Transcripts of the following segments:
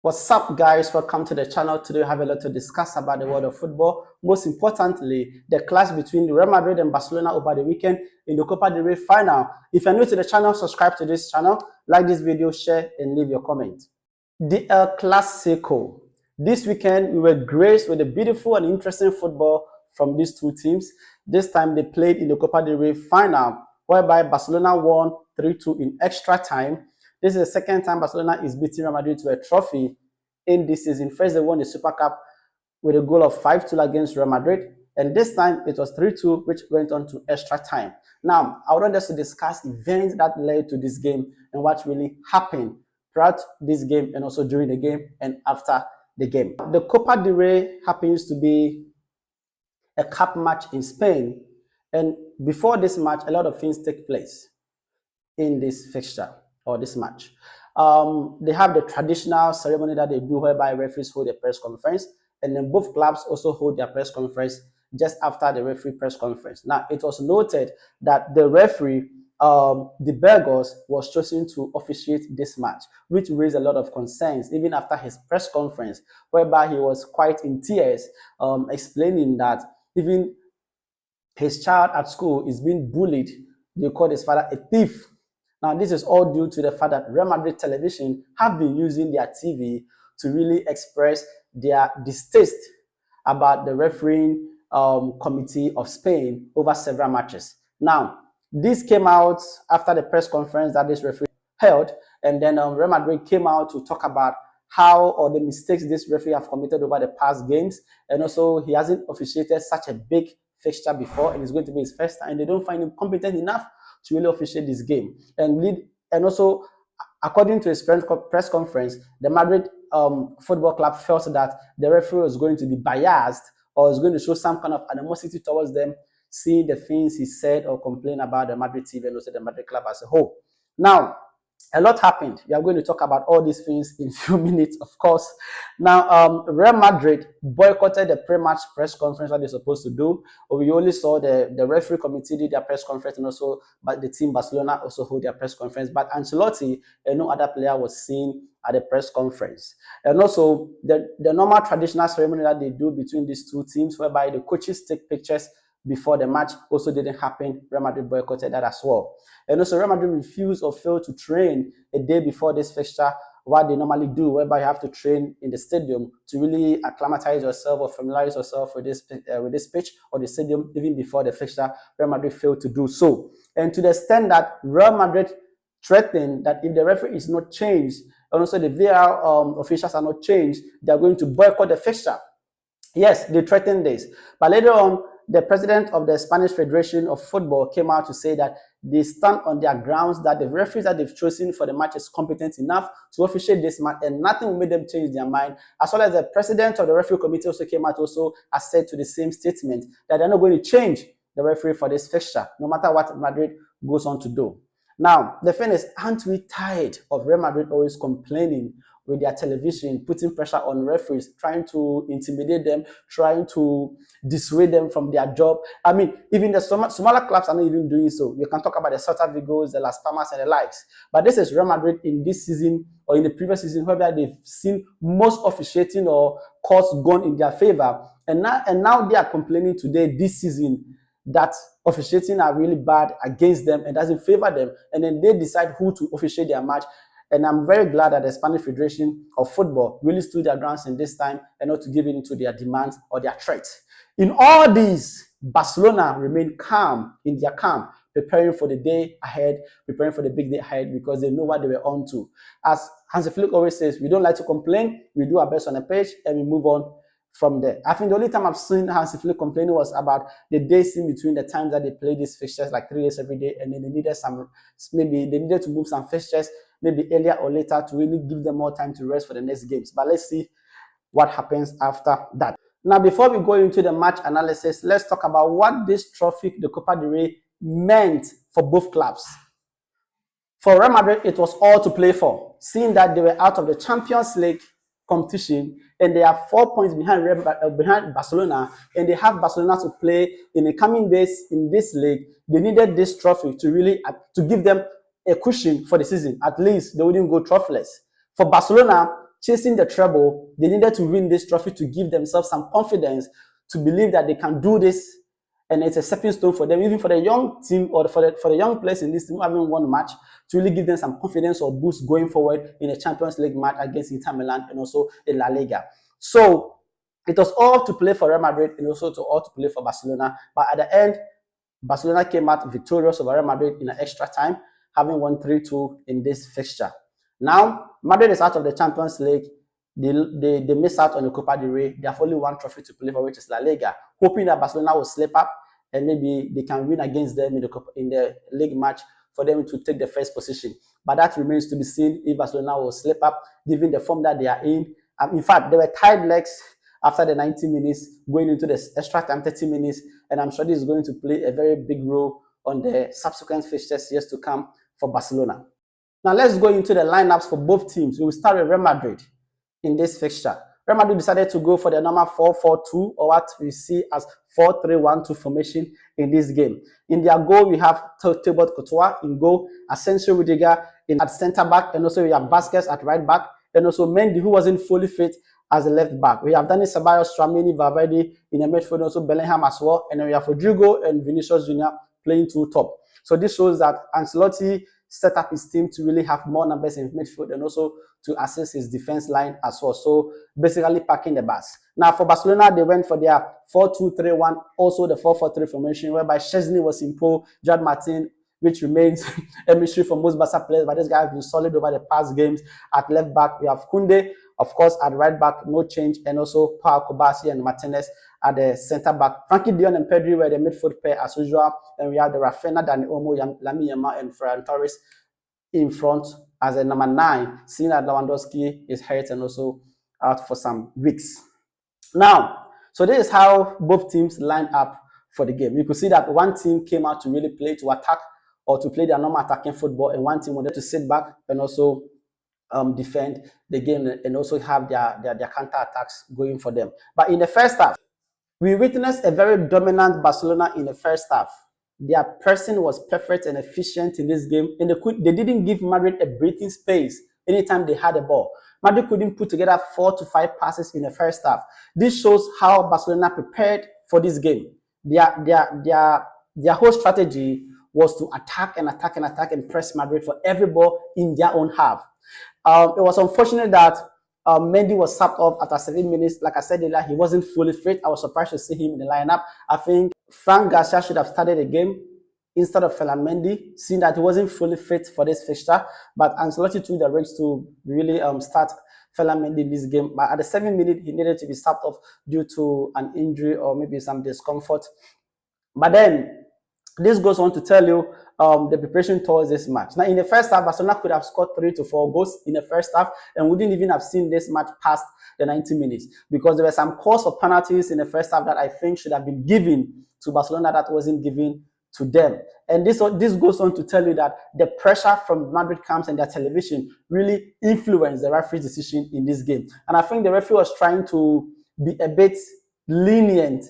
What's up, guys? Welcome to the channel. Today we have a lot to discuss about the world of football. Most importantly, the clash between Real Madrid and Barcelona over the weekend in the Copa del Rey final. If you're new to the channel, subscribe to this channel, like this video, share, and leave your comment. The El Clasico. This weekend, we were graced with a beautiful and interesting football from these two teams. This time, they played in the Copa del Rey final, whereby Barcelona won 3-2 in extra time. This is the second time Barcelona is beating Real Madrid to a trophy in this season. First, they won the Super Cup with a goal of 5-2 against Real Madrid. And this time, it was 3-2, which went on to extra time. Now, I want us to discuss events that led to this game and what really happened throughout this game and also during the game and after the game. The Copa del Rey happens to be a cup match in Spain. And before this match, a lot of things take place in this fixture or this match. They have the traditional ceremony that they do whereby referees hold a press conference, and then both clubs also hold their press conference just after the referee press conference. Now, it was noted that the referee, the Burgos, was chosen to officiate this match, which raised a lot of concerns even after his press conference, whereby he was quite in tears, explaining that even his child at school is being bullied. They called his father a thief. Now, this is all due to the fact that Real Madrid television have been using their TV to really express their distaste about the refereeing committee of Spain over several matches. Now, this came out after the press conference that this referee held, and then Real Madrid came out to talk about how or the mistakes this referee have committed over the past games, and also he hasn't officiated such a big fixture before, and it's going to be his first time, and they don't find him competent enough to really officiate this game. And also, according to his press conference, the Madrid football club felt that the referee was going to be biased or is going to show some kind of animosity towards them, seeing the things he said or complained about the Madrid TV and also the Madrid club as a whole. Now, a lot happened. We are going to talk about all these things in a few minutes, of course. Now, Real Madrid boycotted the pre-match press conference that they're supposed to do. We only saw the referee committee did their press conference, and also but the team Barcelona also hold their press conference. But Ancelotti and no other player was seen at the press conference. And also the normal traditional ceremony that they do between these two teams, whereby the coaches take pictures before the match, also didn't happen. Real Madrid boycotted that as well. And also Real Madrid refused or failed to train a day before this fixture, what they normally do, whereby you have to train in the stadium to really acclimatize yourself or familiarize yourself with this pitch or the stadium even before the fixture. Real Madrid failed to do so. And to the extent that Real Madrid threatened that if the referee is not changed, and also the VAR officials are not changed, they are going to boycott the fixture. Yes, they threatened this. But later on, the president of the Spanish Federation of Football came out to say that they stand on their grounds that the referees that they've chosen for the match is competent enough to officiate this match, and nothing will make them change their mind. As well as the president of the referee committee also came out also has said to the same statement that they're not going to change the referee for this fixture, no matter what Madrid goes on to do. Now, the thing is, aren't we tired of Real Madrid always complaining with their television, putting pressure on referees, trying to intimidate them, trying to dissuade them from their job? I mean, even the smaller clubs are not even doing so. We can talk about the Celta Vigos, the Las Palmas, and the likes. But this is Real Madrid in this season or in the previous season, where they've seen most officiating or calls gone in their favor. And now they are complaining today, this season, that officiating are really bad against them and doesn't favor them. And then they decide who to officiate their match. And I'm very glad that the Spanish Federation of Football really stood their grounds in this time and not to give in to their demands or their threats. In all these, Barcelona remained calm in their camp, preparing for the day ahead, preparing for the big day ahead, because they know what they were on to. As Hansi Flick always says, we don't like to complain, we do our best on the pitch, and we move on from there. I think the only time I've seen Hansi Flick complaining was about the days in between the times that they play these fixtures, like 3 days every day, and then they needed to move some fixtures maybe earlier or later to really give them more time to rest for the next games. But let's see what happens after that. Now, before we go into the match analysis, let's talk about what this trophy, the Copa del Rey, meant for both clubs. For Real Madrid, it was all to play for, seeing that they were out of the Champions League competition and they are 4 points behind Barcelona, and they have Barcelona to play in the coming days in this league. They needed this trophy to really to give them a cushion for the season. At least they wouldn't go trophyless. For Barcelona, chasing the treble, they needed to win this trophy to give themselves some confidence to believe that they can do this, and it's a stepping stone for them, even for the young team or for the young players in this team having won match, to really give them some confidence or boost going forward in a Champions League match against Inter Milan and also in La Liga. So it was all to play for Real Madrid and also all to play for Barcelona. But at the end, Barcelona came out victorious over Real Madrid in an extra time, having won 3-2 in this fixture. Now, Madrid is out of the Champions League. They miss out on the Copa del Rey. They have only one trophy to play for, which is La Liga, hoping that Barcelona will slip up and maybe they can win against them in the league match for them to take the first position. But that remains to be seen if Barcelona will slip up, given the form that they are in. In fact, they were tied legs after the 90 minutes, going into the extra time 30 minutes, and I'm sure this is going to play a very big role on the subsequent fixtures years to come for Barcelona. Now let's go into the lineups for both teams. We will start with Real Madrid in this fixture. Real Madrid decided to go for the number 4-4-2, or what we see as 4-3-1-2 formation in this game. In their goal, we have Thibaut Courtois in goal, Asensio Rudiger at centre back, and also we have Vasquez at right back, and also Mendy, who wasn't fully fit, as a left back. We have Dani Ceballos, Tchouaméni, Valverde in the midfield, also Bellingham as well, and then we have Rodrigo and Vinicius Junior playing two top. So this shows that Ancelotti set up his team to really have more numbers in midfield and also to assist his defense line as well. So basically packing the bus. Now for Barcelona, they went for their 4-2-3-1, also the 4-4-3 formation, whereby Szczesny was in pole, Juan Martin, which remains a mystery for most Barca players, but this guy has been solid over the past games. At left back, we have Kounde, of course, at right back, no change, and also Pau Kobasi and Martinez at the centre back. Frankie de Jong and Pedri were the midfield pair as usual, and we have the Rafinha, Dani Olmo, Lamine Yamal, and Ferran Torres in front as a number 9, seeing that Lewandowski is hurt and also out for some weeks. Now, so this is how both teams line up for the game. You could see that one team came out to really play, to attack or to play their normal attacking football, and one team wanted to sit back and also defend the game and also have their counter attacks going for them. But in the first half, we witnessed a very dominant Barcelona in the first half. Their pressing was perfect and efficient in this game, and they didn't give Madrid a breathing space anytime they had the ball. Madrid couldn't put together 4 to 5 passes in the first half. This shows how Barcelona prepared for this game. Their whole strategy was to attack and press Madrid for every ball in their own half. It was unfortunate that Mendy was subbed off after 7 minutes. Like I said earlier, he wasn't fully fit. I was surprised to see him in the lineup. I think Fran Garcia should have started the game instead of Ferran Mendy, seeing that he wasn't fully fit for this fixture. But Ancelotti took the risk to really start Ferran Mendy in this game. But at the 7th minute, he needed to be subbed off due to an injury or maybe some discomfort. But then, this goes on to tell you the preparation towards this match. Now, in the first half, Barcelona could have scored 3 to 4 goals in the first half, and we didn't even have seen this match past the 90 minutes because there were some calls for penalties in the first half that I think should have been given to Barcelona that wasn't given to them. And this goes on to tell you that the pressure from Madrid camps and their television really influenced the referee's decision in this game. And I think the referee was trying to be a bit lenient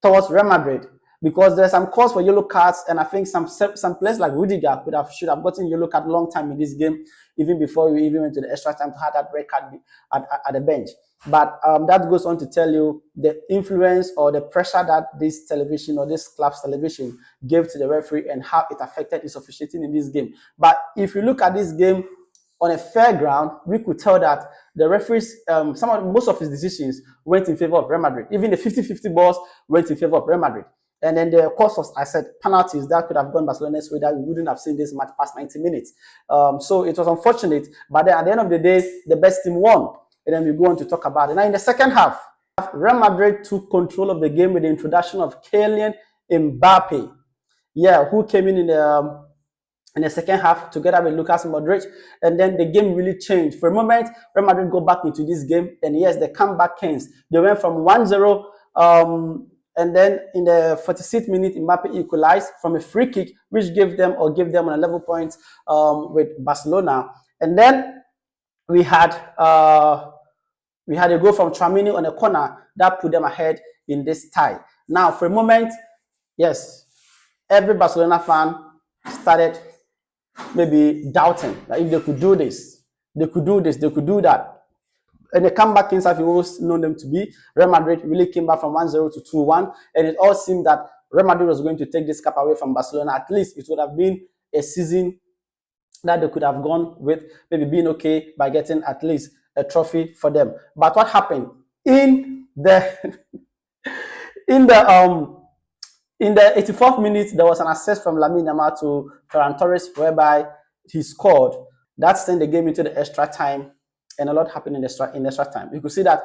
towards Real Madrid, because there's some calls for yellow cards, and I think some players like Rudiger should have gotten yellow card long time in this game, even before we even went to the extra time to have that red card at the bench. But that goes on to tell you the influence or the pressure that this television or this club's television gave to the referee and how it affected his officiating in this game. But if you look at this game on a fair ground, we could tell that the referees, most of his decisions went in favor of Real Madrid. Even the 50-50 balls went in favor of Real Madrid. And then the course was, I said, penalties that could have gone Barcelona's way, that we wouldn't have seen this match past 90 minutes. So it was unfortunate, but then at the end of the day, the best team won. And then we go on to talk about it. Now in the second half, Real Madrid took control of the game with the introduction of Kylian Mbappe, who came in the second half together with Lucas Modric, and then the game really changed. For a moment, Real Madrid go back into this game, and yes, the comeback came. They went from 1-0, and then in the 46th minute, Mbappe equalized from a free kick, which gave them on a level point with Barcelona. And then we had a goal from Tchouaméni on a corner that put them ahead in this tie. Now, for a moment, yes, every Barcelona fan started maybe doubting that if they could do this, they could do this, they could do that. And the comeback kings have always known them to be. Real Madrid really came back from 1-0 to 2-1, and it all seemed that Real Madrid was going to take this cup away from Barcelona. At least it would have been a season that they could have gone with, maybe being okay by getting at least a trophy for them. But what happened in the in the in the 84th minute, there was an assist from Lamine Yamal to Ferran Torres, whereby he scored. That sent the game into the extra time, and a lot happened in the extra time. You could see that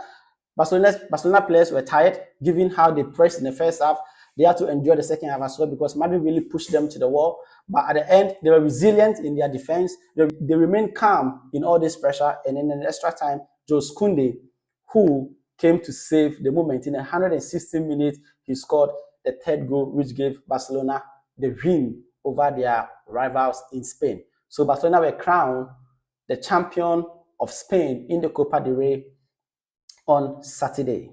Barcelona players were tired, given how they pressed in the first half. They had to endure the second half as well because Madrid really pushed them to the wall. But at the end, they were resilient in their defense. They remained calm in all this pressure. And in the extra time, Jules Kounde, who came to save the moment in 116 minutes, he scored the third goal, which gave Barcelona the win over their rivals in Spain. So Barcelona were crowned the champion of Spain in the Copa del Rey on Saturday.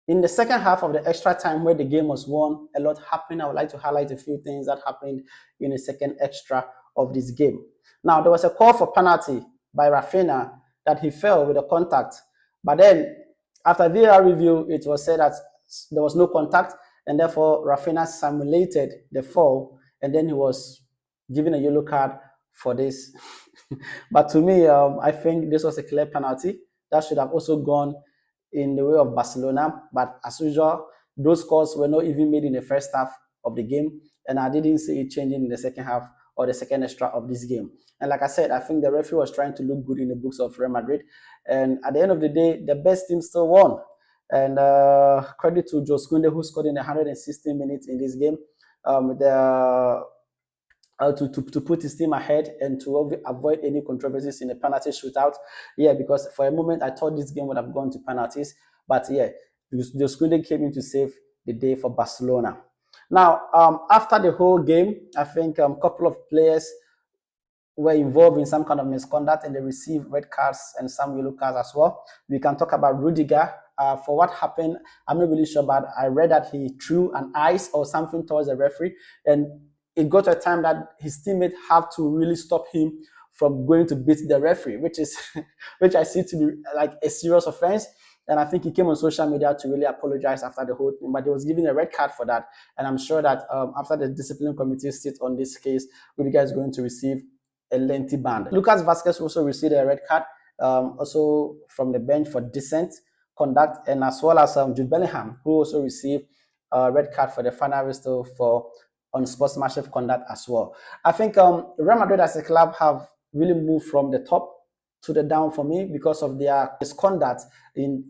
In the second half of the extra time where the game was won, a lot happened. I would like to highlight a few things that happened in the second extra of this game. Now, there was a call for penalty by Rafinha that he fell with a contact. But then, after VAR review, it was said that there was no contact, and therefore Rafinha simulated the fall, and then he was given a yellow card for this. But to me, I think this was a clear penalty that should have also gone in the way of Barcelona. But as usual, those calls were not even made in the first half of the game, and I didn't see it changing in the second half or the second extra of this game. And like I said, I think the referee was trying to look good in the books of Real Madrid, and at the end of the day, the best team still won. And credit to Jules Kounde, who scored in the 116 minutes in this game. To put his team ahead and to avoid any controversies in the penalty shootout. Yeah, because for a moment I thought this game would have gone to penalties, but yeah, Jules Kounde came in to save the day for Barcelona. Now, after the whole game, I think a couple of players were involved in some kind of misconduct and they received red cards and some yellow cards as well. We can talk about Rudiger. For what happened, I'm not really sure, but I read that he threw an ice or something towards the referee, and it got to a time that his teammates have to really stop him from going to beat the referee, which I see to be like a serious offense. And I think he came on social media to really apologize after the whole thing, but he was given a red card for that. And I'm sure that after the discipline committee sits on this case, Rudiger is going to receive a lengthy ban. Lucas Vazquez also received a red card, also from the bench for decent conduct, and as well as Jude Bellingham, who also received a red card for the final whistle for unsportsmanship conduct as well. I think Real Madrid as a club have really moved from the top to the down for me because of their misconduct in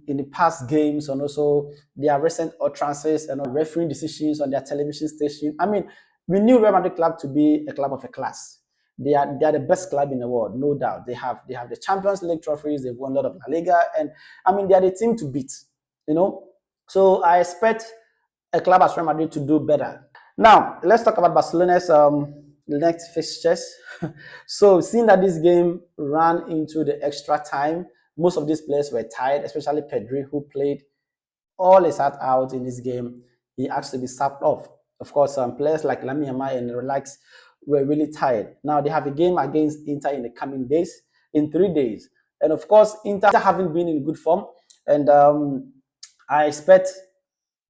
the past games, and also their recent transfers and refereeing decisions on their television station. I mean, we knew Real Madrid club to be a club of a class. They are the best club in the world, no doubt. They have the Champions League trophies. They've won a lot of La Liga, and I mean, they are the team to beat. So I expect a club as Real Madrid to do better. Now, let's talk about Barcelona's next fixtures. So, seeing that this game ran into the extra time, most of these players were tired, especially Pedri, who played all his heart out in this game. He asked to be sacked off. Of course, players like Lamine Yamal and Relax were really tired. Now, they have a game against Inter in the coming days, in 3 days. And of course, Inter haven't been in good form. And I expect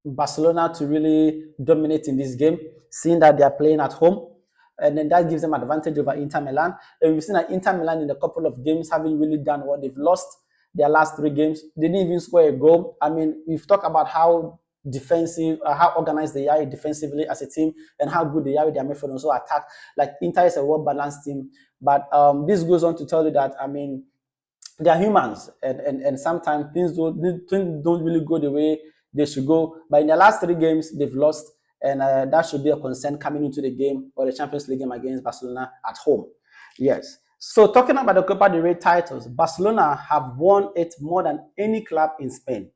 Barcelona to really dominate in this game, seeing that they are playing at home, and then that gives them advantage over Inter Milan. And we've seen that Inter Milan in a couple of games haven't really done what they've lost their last 3 games. They didn't even score a goal. I mean, we've talked about how defensive, how organized they are defensively as a team, and how good they are with their midfield and also attack. Like Inter is a well-balanced team, but this goes on to tell you that, I mean, they are humans, and sometimes things don't really go the way they should go. But in the last 3 games, they've lost, and that should be a concern coming into the game or the Champions League game against Barcelona at home. Yes. So talking about the Copa del Rey titles, Barcelona have won it more than any club in Spain.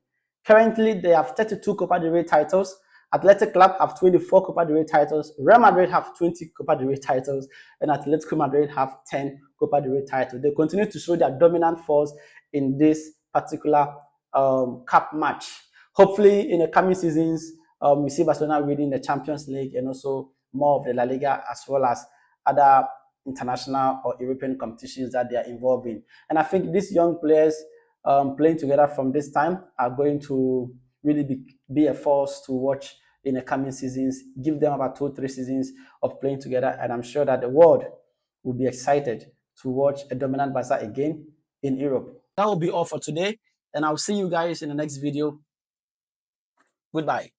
Currently, they have 32 Copa del Rey titles. Athletic Club have 24 Copa del Rey titles. Real Madrid have 20 Copa del Rey titles, and Atletico Madrid have 10 Copa del Rey titles. They continue to show their dominant force in this particular cup match. Hopefully, in the coming seasons, we see Barcelona winning the Champions League and also more of the La Liga, as well as other international or European competitions that they are involved in. And I think these young players playing together from this time are going to really be a force to watch in the coming seasons. Give them about 2-3 seasons of playing together, and I'm sure that the world will be excited to watch a dominant Barca again in Europe. That will be all for today, and I'll see you guys in the next video. Goodbye.